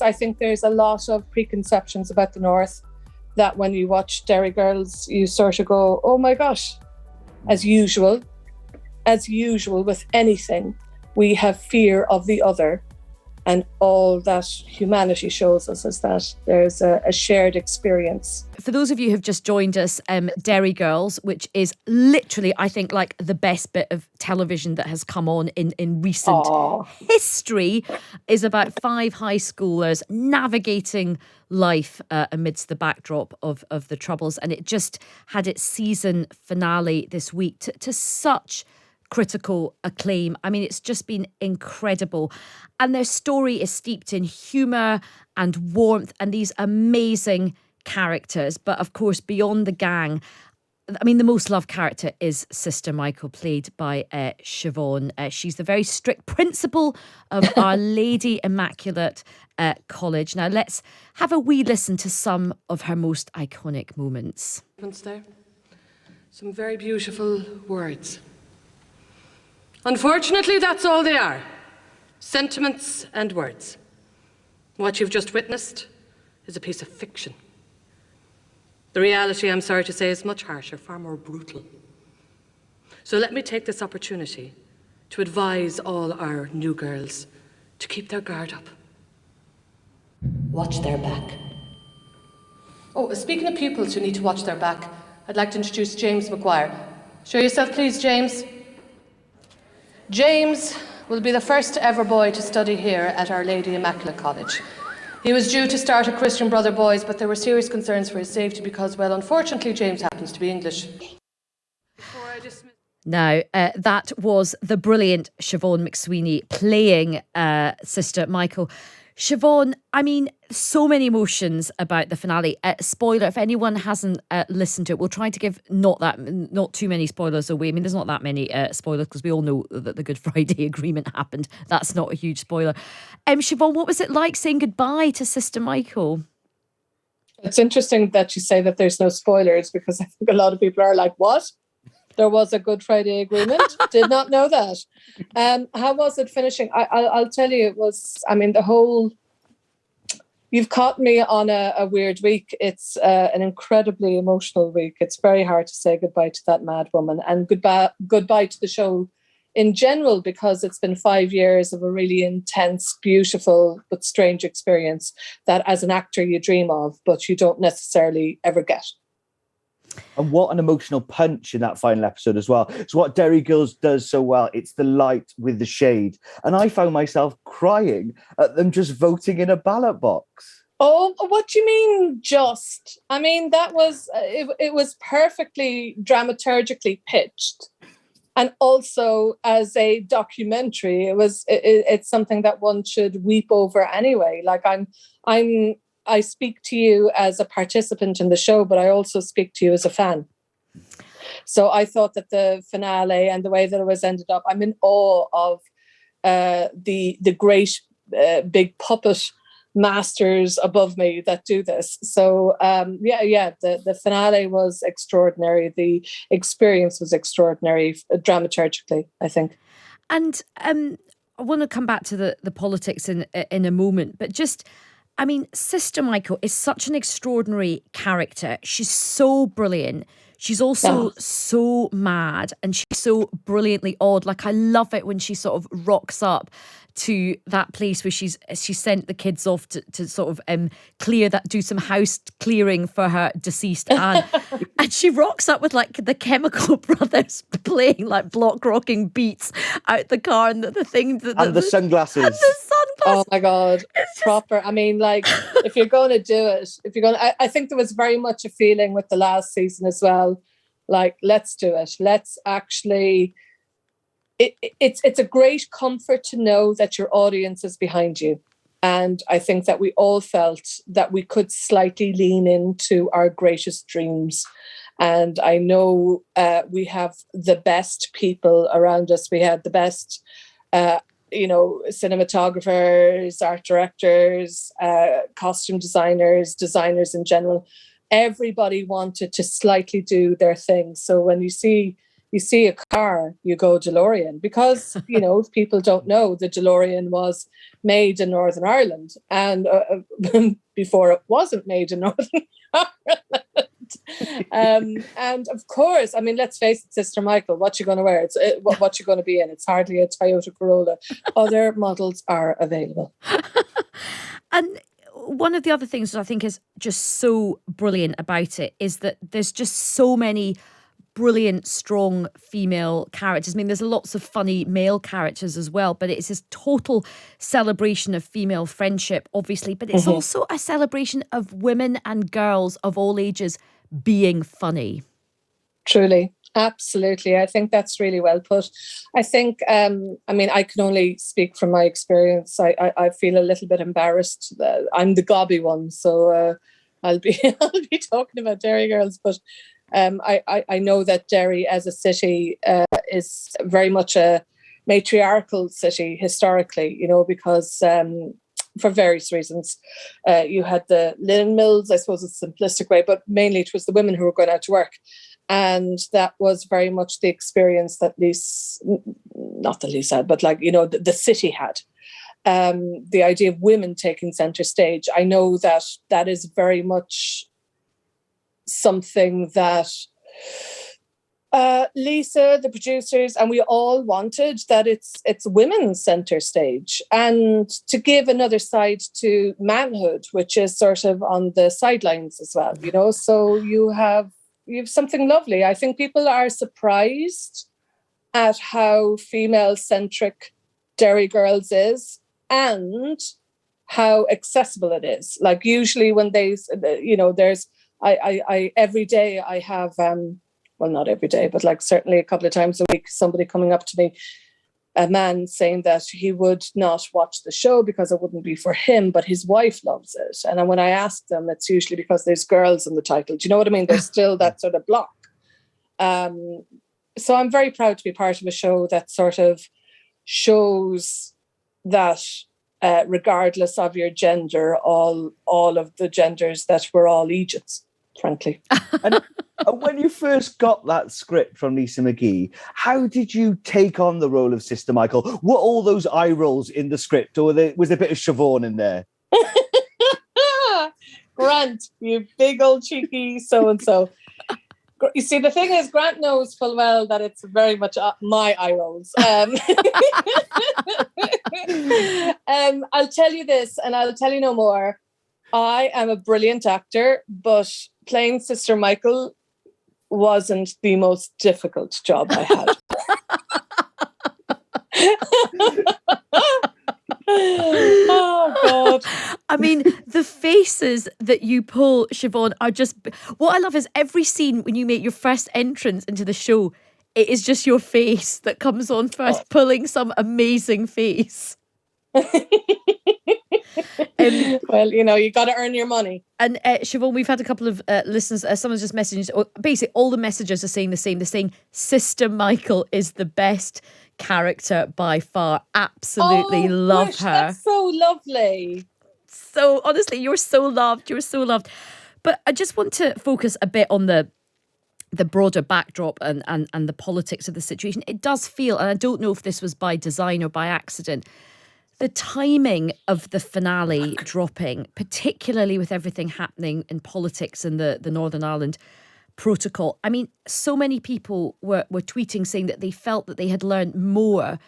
I think there's a lot of preconceptions about the North that when you watch Derry Girls, you sort of go, oh my gosh, as usual with anything, we have fear of the other. And all that humanity shows us is that there's a shared experience. For those of you who've just joined us, Derry Girls, which is literally, I think, like the best bit of television that has come on in recent history, is about 5 high schoolers navigating life amidst the backdrop of the Troubles. And it just had its season finale this week to such critical acclaim. I mean, it's just been incredible. And their story is steeped in humour and warmth and these amazing characters. But of course, beyond the gang, I mean, the most loved character is Sister Michael, played by Siobhán. She's the very strict principal of Our Lady Immaculate College. Now, let's have a wee listen to some of her most iconic moments. There, some very beautiful words. Unfortunately, that's all they are. Sentiments and words. What you've just witnessed is a piece of fiction. The reality, I'm sorry to say, is much harsher, far more brutal. So let me take this opportunity to advise all our new girls to keep their guard up. Watch their back. Oh, speaking of pupils who need to watch their back, I'd like to introduce James McGuire. Show yourself, please, James. James will be the first ever boy to study here at Our Lady Immaculate College. He was due to start at Christian Brother Boys, but there were serious concerns for his safety because, well, unfortunately, James happens to be English. Now, that was the brilliant Siobhán McSweeney playing Sister Michael. Siobhán, I mean, so many emotions about the finale. Spoiler, if anyone hasn't listened to it, we'll try to give not too many spoilers away. I mean, there's not that many spoilers because we all know that the Good Friday Agreement happened. That's not a huge spoiler. Siobhán, what was it like saying goodbye to Sister Michael? It's interesting that you say that there's no spoilers, because I think a lot of people are like, what? There was a Good Friday Agreement? Did not know that. How was it finishing? I'll tell you, it was, I mean, the whole... You've caught me on a weird week. It's an incredibly emotional week. It's very hard to say goodbye to that mad woman, and goodbye to the show in general, because it's been 5 years of a really intense, beautiful, but strange experience that as an actor you dream of, but you don't necessarily ever get. And what an emotional punch in that final episode as well. It's what Derry Girls does so well. It's the light with the shade. And I found myself crying at them just voting in a ballot box. Oh, what do you mean just? I mean, that was, it was perfectly dramaturgically pitched. And also as a documentary, it's something that one should weep over anyway. Like I speak to you as a participant in the show, but I also speak to you as a fan. So I thought that the finale and the way that it was ended up, I'm in awe of the great big puppet masters above me that do this. So the finale was extraordinary. The experience was extraordinary dramaturgically, I think. And I want to come back to the politics in a moment, but just... I mean, Sister Michael is such an extraordinary character. She's so brilliant. She's also so mad, and she's so brilliantly odd. Like, I love it when she sort of rocks up to that place where she sent the kids off to sort of do some house clearing for her deceased aunt. And she rocks up with like the Chemical Brothers playing like block rocking beats out the car, and the thing and the sunglasses. And the sunglasses. Oh my God, proper. I mean, like, if you're going to do it, I think there was very much a feeling with the last season as well. Like, let's do it. Let's actually. It's a great comfort to know that your audience is behind you. And I think that we all felt that we could slightly lean into our greatest dreams. And I know we have the best people around us. We had the best, cinematographers, art directors, costume designers in general. Everybody wanted to slightly do their thing. So when you see you see a car, you go DeLorean, because, if people don't know, the DeLorean was made in Northern Ireland, and before it wasn't made in Northern Ireland. And of course, I mean, let's face it, Sister Michael, what you're going to wear, what you're going to be in. It's hardly a Toyota Corolla. Other models are available. And one of the other things that I think is just so brilliant about it is that there's just so many brilliant, strong female characters. I mean, there's lots of funny male characters as well, but it's this total celebration of female friendship, obviously, but it's also a celebration of women and girls of all ages being funny. Truly. Absolutely. I think that's really well put. I think, I mean, I can only speak from my experience. I feel a little bit embarrassed. I'm the gobby one, so I'll be talking about Derry Girls, but I know that Derry as a city is very much a matriarchal city historically, because for various reasons. You had the linen mills, I suppose it's a simplistic way, but mainly it was the women who were going out to work. And that was very much the experience that not that Lisa had, but the city had. The idea of women taking centre stage. I know that is very much something that Lisa, the producers, and we all wanted, that it's women's centre stage, and to give another side to manhood, which is sort of on the sidelines as well, so you have something lovely. I think people are surprised at how female-centric Derry Girls is and how accessible it is. Like usually when there's I every day I have, well, not every day, but like certainly a couple of times a week, somebody coming up to me, a man saying that he would not watch the show because it wouldn't be for him, but his wife loves it. And when I ask them, it's usually because there's girls in the title. Do you know what I mean? There's still that sort of block. So I'm very proud to be part of a show that sort of shows that regardless of your gender, all of the genders, that we're all eejits, frankly. And when you first got that script from Lisa McGee, how did you take on the role of Sister Michael? Were all those eye rolls in the script, or was there a bit of Siobhán in there? Grant, you big old cheeky so-and-so. You see, the thing is, Grant knows full well that it's very much my eye rolls. I'll tell you this, and I'll tell you no more. I am a brilliant actor, but playing Sister Michael wasn't the most difficult job I had. Oh God. I mean, the faces that you pull, Siobhán, are just, what I love is every scene when you make your first entrance into the show, it is just your face that comes on first, pulling some amazing face. Well, you got to earn your money. And Siobhán, we've had a couple of listeners, someone's just messaged, basically all the messages are saying the same. They're saying Sister Michael is the best character by far. Absolutely love her. That's so lovely. So honestly, you're so loved. You're so loved. But I just want to focus a bit on the broader backdrop and the politics of the situation. It does feel, and I don't know if this was by design or by accident, the timing of the finale dropping, particularly with everything happening in politics and the Northern Ireland protocol. I mean, so many people were tweeting saying that they felt that they had learned more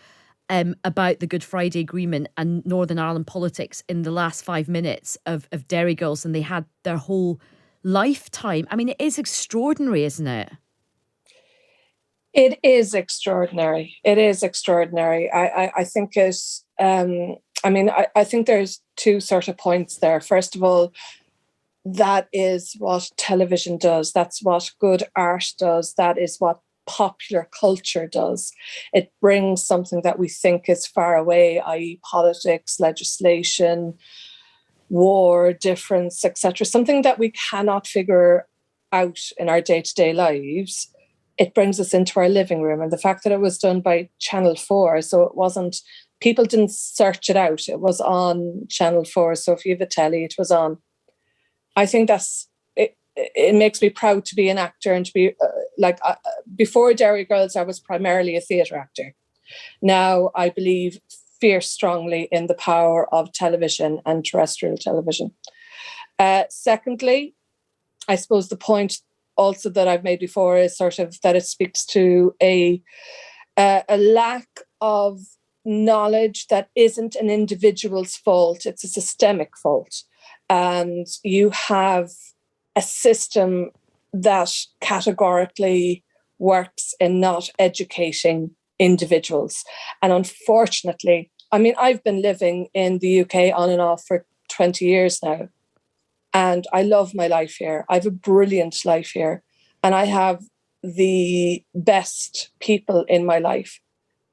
about the Good Friday Agreement and Northern Ireland politics in the last 5 minutes of Derry Girls than they had their whole lifetime. I mean, it is extraordinary, isn't it? It is extraordinary. It is extraordinary. I think it's, I think there's two sort of points there. First of all, that is what television does. That's what good art does. That is what popular culture does. It brings something that we think is far away, i.e. politics, legislation, war, difference, etc. Something that we cannot figure out in our day-to-day lives. It brings us into our living room. And the fact that it was done by Channel 4, so it wasn't, people didn't search it out. It was on Channel 4. So if you have a telly, it was on. I think it makes me proud to be an actor and to be before Derry Girls, I was primarily a theatre actor. Now I believe fierce strongly in the power of television and terrestrial television. Secondly, I suppose the point also that I've made before is sort of that it speaks to a lack of knowledge that isn't an individual's fault, it's a systemic fault. And you have a system that categorically works in not educating individuals. And unfortunately, I mean, I've been living in the UK on and off for 20 years now. And I love my life here. I have a brilliant life here. And I have the best people in my life.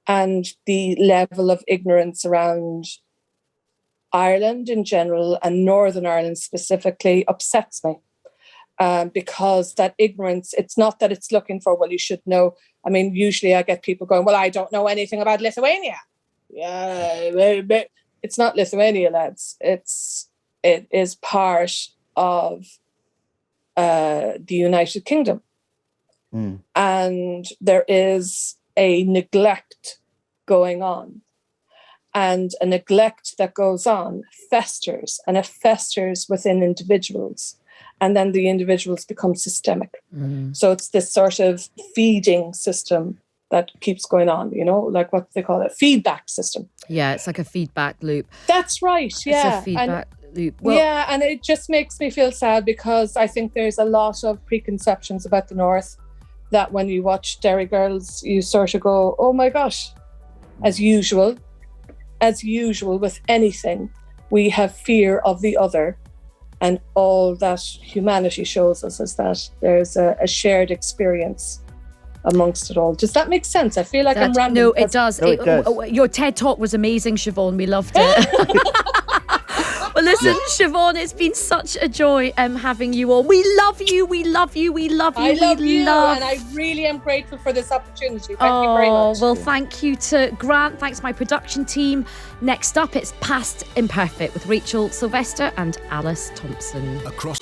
And the level of ignorance around Ireland in general and Northern Ireland specifically upsets me. Because that ignorance, it's not that it's looking for, well, you should know. I mean, usually I get people going, well, I don't know anything about Lithuania. Yeah, it's not Lithuania, lads. It is part of the United Kingdom. And there is a neglect going on. And a neglect that goes on festers, and it festers within individuals. And then the individuals become systemic. So it's this sort of feeding system that keeps going on, you know, like what they call it, feedback system. Yeah, it's like a feedback loop. That's right, yeah. It's a feedback loop. Well, yeah, and it just makes me feel sad because I think there's a lot of preconceptions about the North that when you watch Derry Girls, you sort of go, oh my gosh, as usual with anything, we have fear of the other. And all that humanity shows us is that there's a shared experience amongst it all. Does that make sense? I feel like I'm rambling. No, it does. No, it does. Your TED Talk was amazing, Siobhán. We loved it. Well, listen, Siobhán, it's been such a joy having you all. We love you. We love you. We love you. I love you. And I really am grateful for this opportunity. Thank you very much. Well, thank you to Grant. Thanks to my production team. Next up, it's Past Imperfect with Rachel Sylvester and Alice Thompson. Across